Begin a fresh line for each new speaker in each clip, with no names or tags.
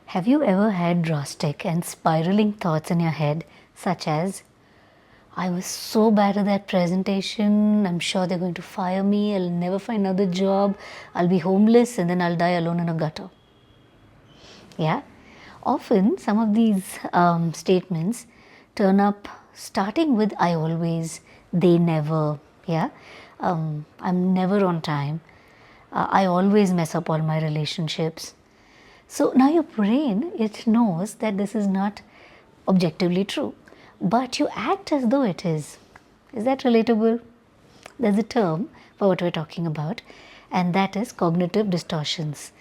Have you ever had drastic and spiraling thoughts in your head, such as, I was so bad at that presentation, I'm sure they're going to fire me, I'll never find another job, I'll be homeless, and then I'll die alone in a gutter? Yeah? Often, some of these statements turn up starting with I always, they never, yeah? I'm never on time, I always mess up all my relationships. So now your brain, it knows that this is not objectively true, but you act as though it is. Is that relatable? There's a term for what we're talking about, and that is cognitive distortions.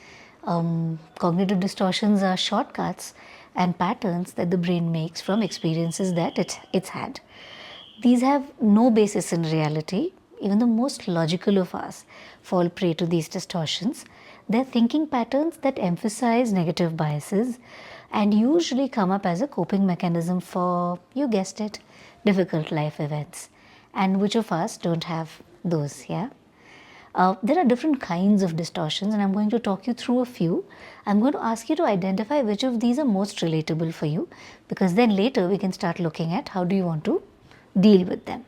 Cognitive distortions are shortcuts and patterns that the brain makes from experiences that it's had. These have no basis in reality. Even the most logical of us fall prey to these distortions. They're thinking patterns that emphasize negative biases and usually come up as a coping mechanism for, you guessed it, difficult life events. And which of us don't have those, yeah? There are different kinds of distortions, and I'm going to talk you through a few. I'm going to ask you to identify which of these are most relatable for you, because then later we can start looking at how do you want to deal with them.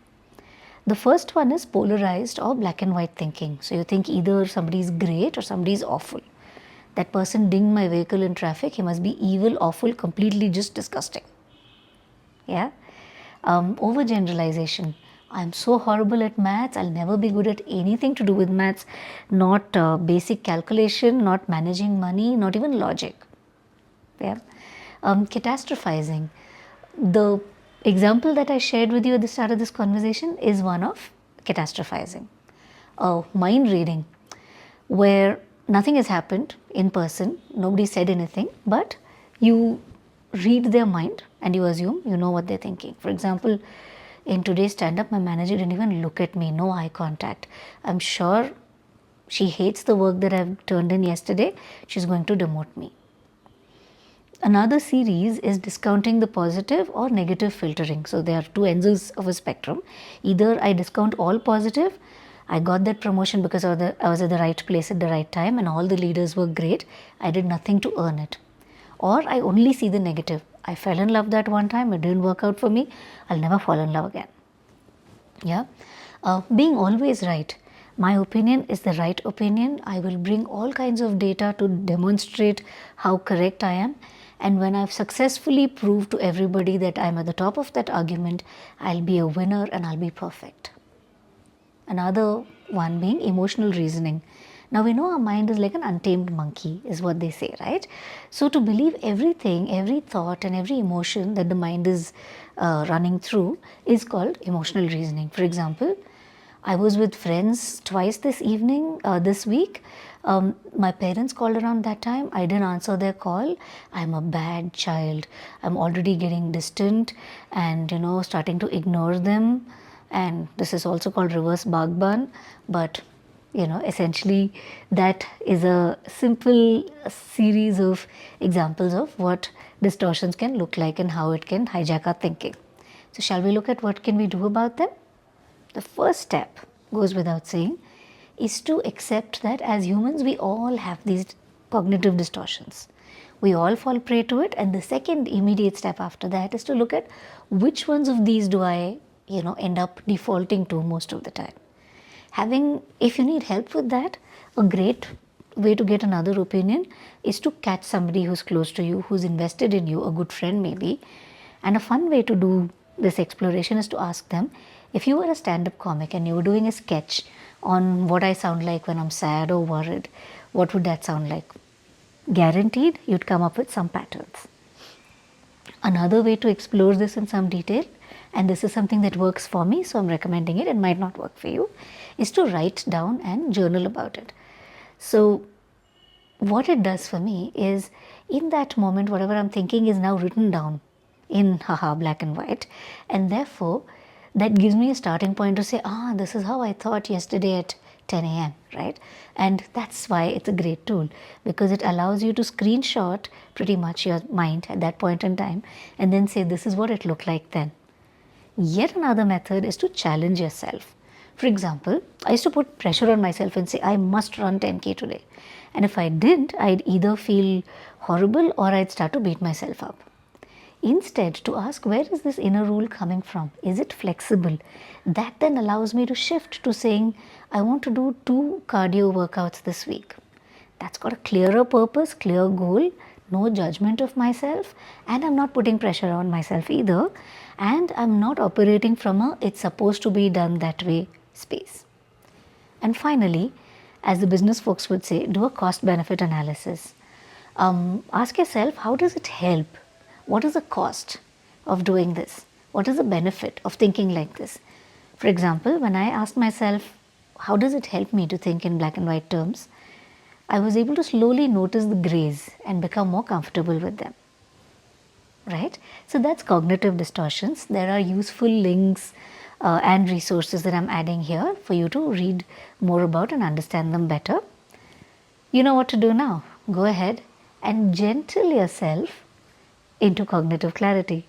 The first one is polarized or black and white thinking. So you think either somebody is great or somebody is awful. That person dinged my vehicle in traffic, he must be evil, awful, completely just disgusting. Yeah? Overgeneralization. I'm so horrible at maths, I'll never be good at anything to do with maths, not basic calculation, not managing money, not even logic. Yeah? Catastrophizing. The example that I shared with you at the start of this conversation is one of catastrophizing. Mind reading, where nothing has happened in person, nobody said anything, but you read their mind and you assume you know what they're thinking. For example, in today's stand-up, my manager didn't even look at me, no eye contact. I'm sure she hates the work that I've turned in yesterday. She's going to demote me. Another series is discounting the positive or negative filtering. So there are two ends of a spectrum. Either I discount all positive, I got that promotion because I was at the right place at the right time and all the leaders were great, I did nothing to earn it. Or I only see the negative. I fell in love that one time, it didn't work out for me, I'll never fall in love again. Yeah, being always right. My opinion is the right opinion. I will bring all kinds of data to demonstrate how correct I am. And when I've successfully proved to everybody that I'm at the top of that argument, I'll be a winner and I'll be perfect. Another one being emotional reasoning. Now we know our mind is like an untamed monkey, is what they say, right? So to believe everything, every thought and every emotion that the mind is running through is called emotional reasoning. For example, I was with friends twice this week. My parents called around that time. I didn't answer their call. I'm a bad child. I'm already getting distant and, starting to ignore them. And this is also called reverse Bhagban. But, essentially that is a simple series of examples of what distortions can look like and how it can hijack our thinking. So shall we look at what can we do about them? The first step, goes without saying, is to accept that as humans we all have these cognitive distortions. We all fall prey to it, and the second immediate step after that is to look at which ones of these do I end up defaulting to most of the time. If you need help with that, a great way to get another opinion is to catch somebody who's close to you, who's invested in you, a good friend maybe. And a fun way to do this exploration is to ask them, if you were a stand-up comic and you were doing a sketch on what I sound like when I'm sad or worried, what would that sound like? Guaranteed you'd come up with some patterns. Another way to explore this in some detail, and this is something that works for me, so I'm recommending it, it might not work for you, is to write down and journal about it. So what it does for me is, in that moment, whatever I'm thinking is now written down in black and white, and therefore that gives me a starting point to say, this is how I thought yesterday at 10 a.m., right? And that's why it's a great tool, because it allows you to screenshot pretty much your mind at that point in time and then say, this is what it looked like then. Yet another method is to challenge yourself. For example, I used to put pressure on myself and say, I must run 10K today. And if I didn't, I'd either feel horrible or I'd start to beat myself up. Instead, to ask, where is this inner rule coming from? Is it flexible? That then allows me to shift to saying, I want to do 2 cardio workouts this week. That's got a clearer purpose, clear goal, no judgment of myself, and I'm not putting pressure on myself either, and I'm not operating from a it's supposed to be done that way space. And finally, as the business folks would say, do a cost benefit analysis. Ask yourself, how does it help? What is the cost of doing this? What is the benefit of thinking like this? For example, when I asked myself, how does it help me to think in black and white terms? I was able to slowly notice the grays and become more comfortable with them. Right? So that's cognitive distortions. There are useful links and resources that I'm adding here for you to read more about and understand them better. You know what to do now. Go ahead and gentle yourself into cognitive clarity.